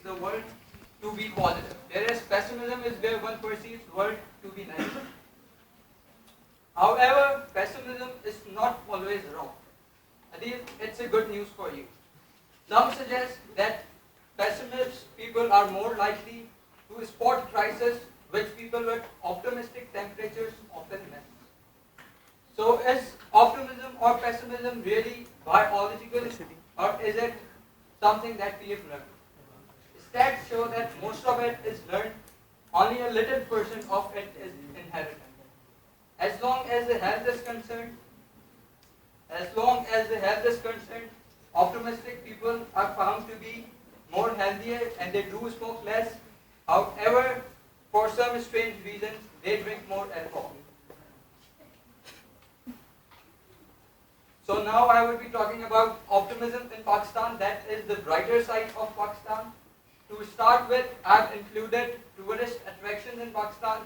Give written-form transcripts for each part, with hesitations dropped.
the world to be positive, whereas pessimism is where one perceives world to be negative. However, pessimism is not always wrong. It's a good news for you. Some suggest that pessimist people are more likely to spot crisis which people with optimistic temperatures often miss. So is optimism or pessimism really biological, or is it something that we have learned? Stats show that most of it is learned, only a little portion of it is inherited. As long as the health is concerned, optimistic people are found to be more healthier and they do smoke less. However, for some strange reasons, they drink more alcohol. So now I will be talking about optimism in Pakistan. That is the brighter side of Pakistan. To start with, I've included tourist attractions in Pakistan,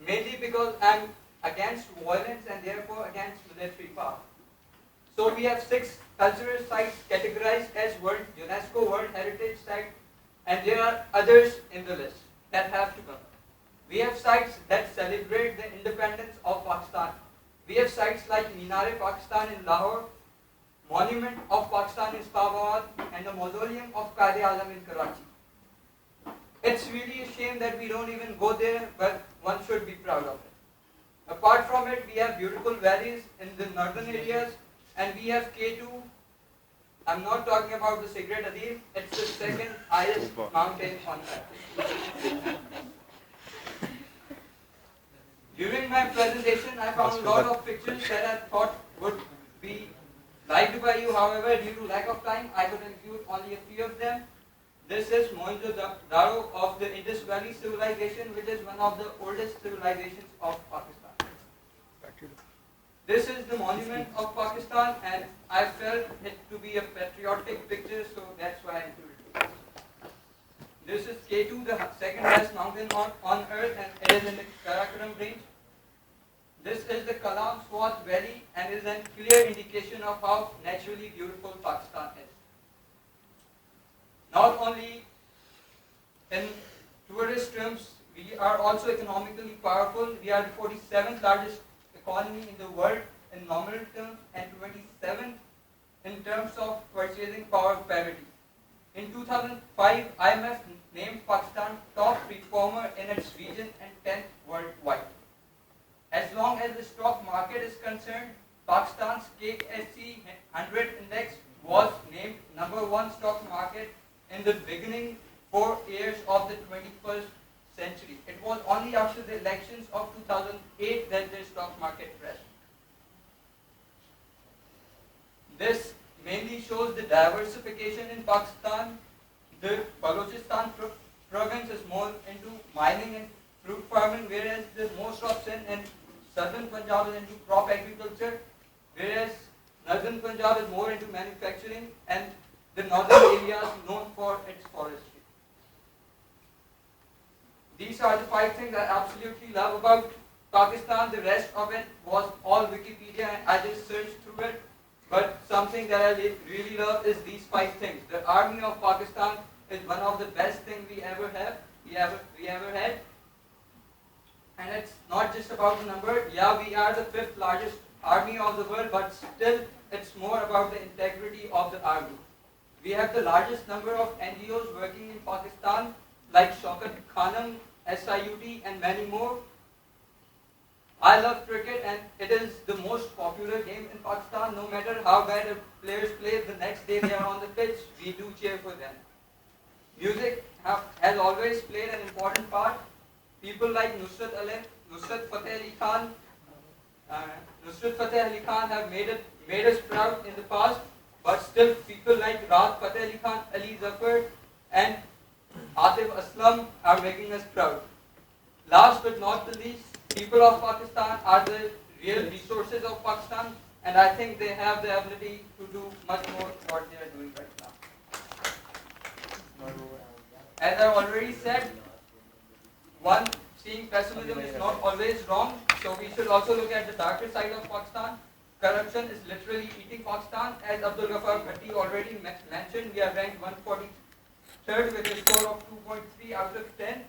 mainly because I'm against violence and therefore against military power. So we have 6 cultural sites categorized as UNESCO World Heritage Site, and there are others in the list that have to come. We have sites that celebrate the independence of Pakistan. We have sites like Minar-e-Pakistan in Lahore, Monument of Pakistan in Islamabad, and the Mausoleum of Quaid-e-Azam in Karachi. It's really a shame that we don't even go there, but one should be proud of it. Apart from it, we have beautiful valleys in the northern areas, and we have K2. I'm not talking about the Sigret Adib, it's the second highest mountain on earth. During my presentation, I found a lot of pictures that I thought would be liked by you. However, due to lack of time, I could include only a few of them. This is Mohenjo-daro of the Indus Valley civilization, which is one of the oldest civilizations of Pakistan. This is the monument of Pakistan, and I felt it to be a patriotic picture, so that's why I included it. This is K2, the second highest mountain on earth, and it is in the Karakoram range. This is the Kalam Swat Valley, and is a clear indication of how naturally beautiful Pakistan is. Not only in tourist terms, we are also economically powerful. We are the 47th largest economy in the world in nominal terms and 27th in terms of purchasing power parity. In 2005, IMF named Pakistan top performer in its region and 10th worldwide. As long as the stock market is concerned, Pakistan's KSE 100 index was named #1 stock market in the beginning 4 years of the 21st century. It was only after the elections of 2008 that the stock market crashed. This mainly shows the diversification in Pakistan. The Balochistan province is more into mining and fruit farming, whereas the most of Sindh and southern Punjab is into crop agriculture, whereas northern Punjab is more into manufacturing, and the northern area is known for its forestry. These are the 5 things I absolutely love about Pakistan. The rest of it was all Wikipedia, and I just searched through it. But something that I really love is these 5 things. The army of Pakistan is one of the best things we ever had. And it's not just about the number. Yeah, we are the 5th largest army of the world, but still it's more about the integrity of the army. We have the largest number of NGOs working in Pakistan, like Shaukat Khanam, SIUT, and many more. I love cricket, and it is the most popular game in Pakistan. No matter how bad the players play, the next day they are on the pitch, we do cheer for them. Music has always played an important part. People like Nusrat Fateh Ali Khan have made us proud in the past, but still people like Rahat Fateh Ali Khan, Ali Zafar, and Atif Aslam are making us proud. Last but not the least, people of Pakistan are the real resources of Pakistan, and I think they have the ability to do much more what they are doing right now. As I already said, seeing pessimism is not always wrong, so we should also look at the darker side of Pakistan. Corruption is literally eating Pakistan. As Abdul Ghaffar Bhatti already mentioned, we are ranked 143rd third with a score of 2.3 out of 10.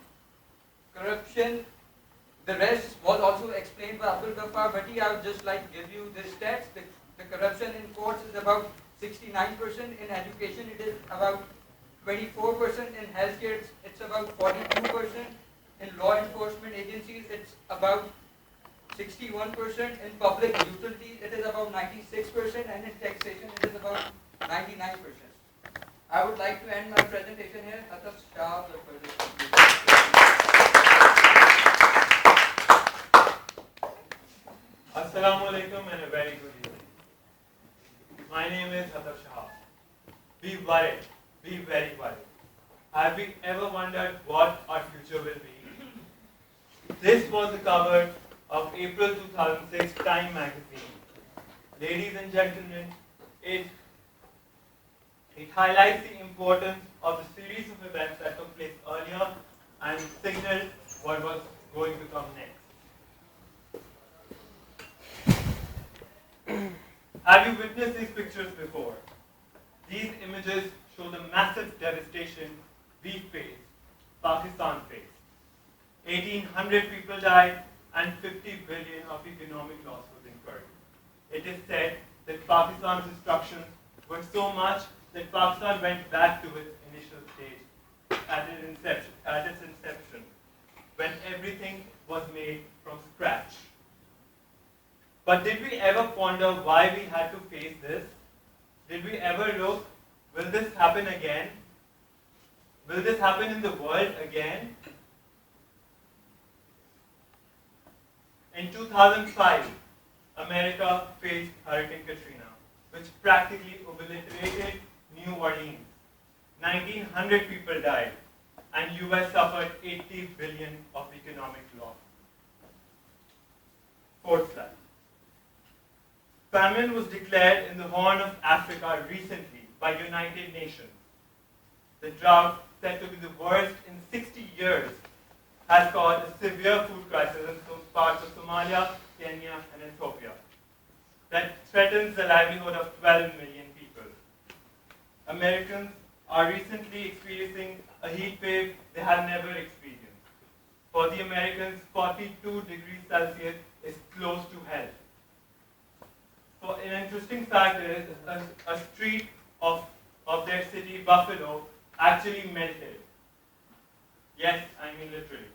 Corruption, the rest was also explained by Abdul Ghaffar Bhatti. I would just like to give you the stats. The corruption in courts is about 69%. In education, it is about 24%. In healthcare, it's about 42%. In law enforcement agencies, it's about 61%. In public utilities, it is about 96%. And in taxation, it is about 99%. I would like to end my presentation here. Hataf Shah, the further Assalamu alaikum and a very good evening. My name is Hataf Shah. Be worried. Be very worried. Have we ever wondered what our future will be? This was the cover of April 2006 Time magazine. Ladies and gentlemen, it highlights the importance of the series of events that took place earlier and signaled what was going to come next. Have you witnessed these pictures before? These images show the massive devastation we faced, Pakistan faced. 1,800 people died and 50 billion of economic loss was incurred. It is said that Pakistan's destruction was so much that Pakistan went back to its initial stage at its inception, when everything was made from scratch. But did we ever ponder why we had to face this? Did we ever look, will this happen again? Will this happen in the world again? In 2005, America faced Hurricane Katrina, which practically obliterated New Orleans. 1,900 people died, and US suffered 80 billion of economic loss. Fourth slide. Famine was declared in the Horn of Africa recently by United Nations. The drought, said to be the worst in 60 years, has caused a severe food crisis in some parts of Somalia, Kenya, and Ethiopia that threatens the livelihood of 12 million people. Americans are recently experiencing a heat wave they have never experienced. For the Americans, 42 degrees Celsius is close to hell. So an interesting fact is a street of their city, Buffalo, actually melted. Yes, I mean literally.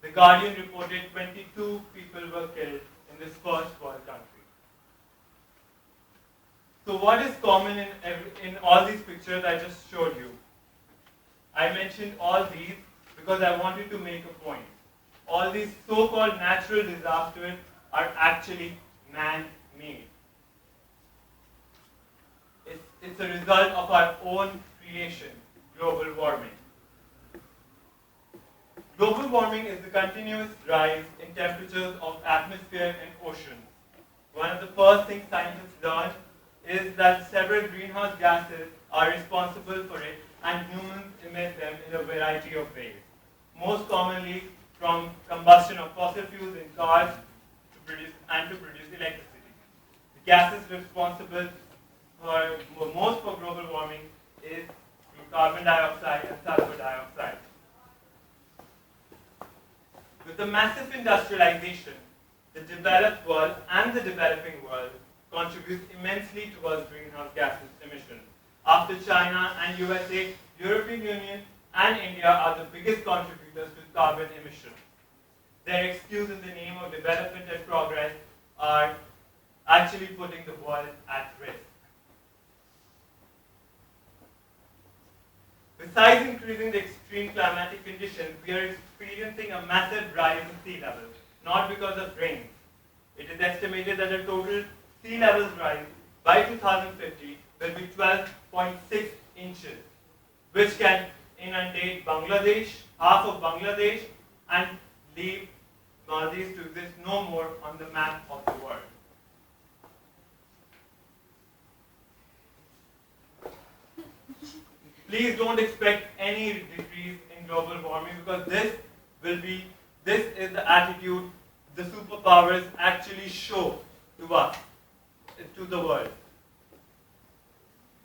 The Guardian reported 22 people were killed in this first world country. So what is common in all these pictures I just showed you? I mentioned all these because I wanted to make a point. All these so-called natural disasters are actually man-made. It's a result of our own creation, global warming. Global warming is the continuous rise in temperatures of atmosphere and oceans. One of the first things scientists learned is that several greenhouse gases are responsible for it, and humans emit them in a variety of ways. Most commonly from combustion of fossil fuels in cars to produce electricity. The gases responsible for global warming is carbon dioxide and sulfur dioxide. With the massive industrialization, the developed world and the developing world contribute immensely towards greenhouse gas emissions. After China and USA, European Union and India are the biggest contributors to carbon emissions. Their excuse in the name of development and progress are actually putting the world at risk. Besides increasing the extreme climatic conditions, we are experiencing a massive rise in sea level, not because of rain. It is estimated that the total sea levels rise by 2050 will be 12.6 inches, which can inundate Bangladesh, half of Bangladesh, and leave Maldives to exist no more on the map of the world. Please don't expect any decrease in global warming, because this is the attitude the superpowers actually show to us, to the world.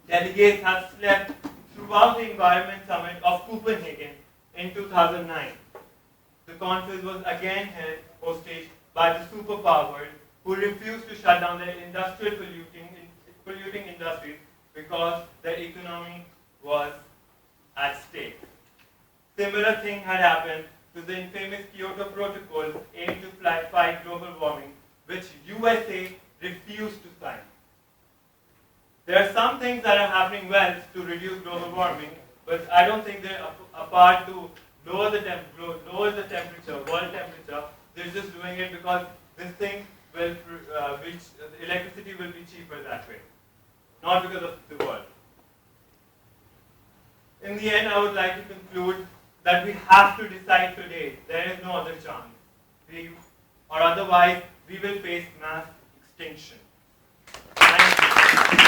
Delegates have slept throughout the Environment Summit of Copenhagen in 2009. The conference was again held hostage by the superpowers who refused to shut down their industrial polluting industries because their economy was at stake. Similar thing had happened to the infamous Kyoto Protocol aimed to fight global warming, which USA refused to sign. There are some things that are happening well to reduce global warming, but I don't think they're apart to lower the temperature, world temperature. They're just doing it because this thing will electricity will be cheaper that way, not because of the world. In the end, I would like to conclude that we have to decide today. There is no other chance. Or otherwise, we will face mass extinction. Thank you.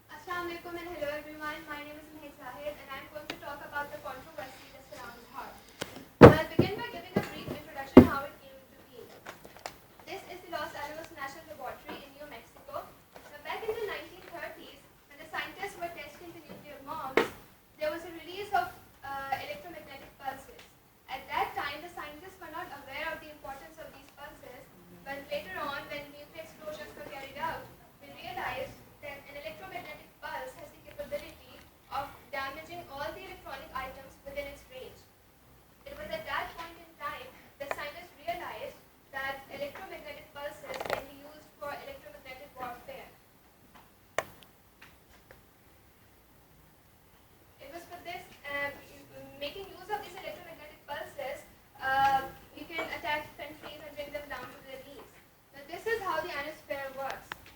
Assalamualaikum and hello everyone. My name is Mahek Zahid and I'm going to talk about the controversial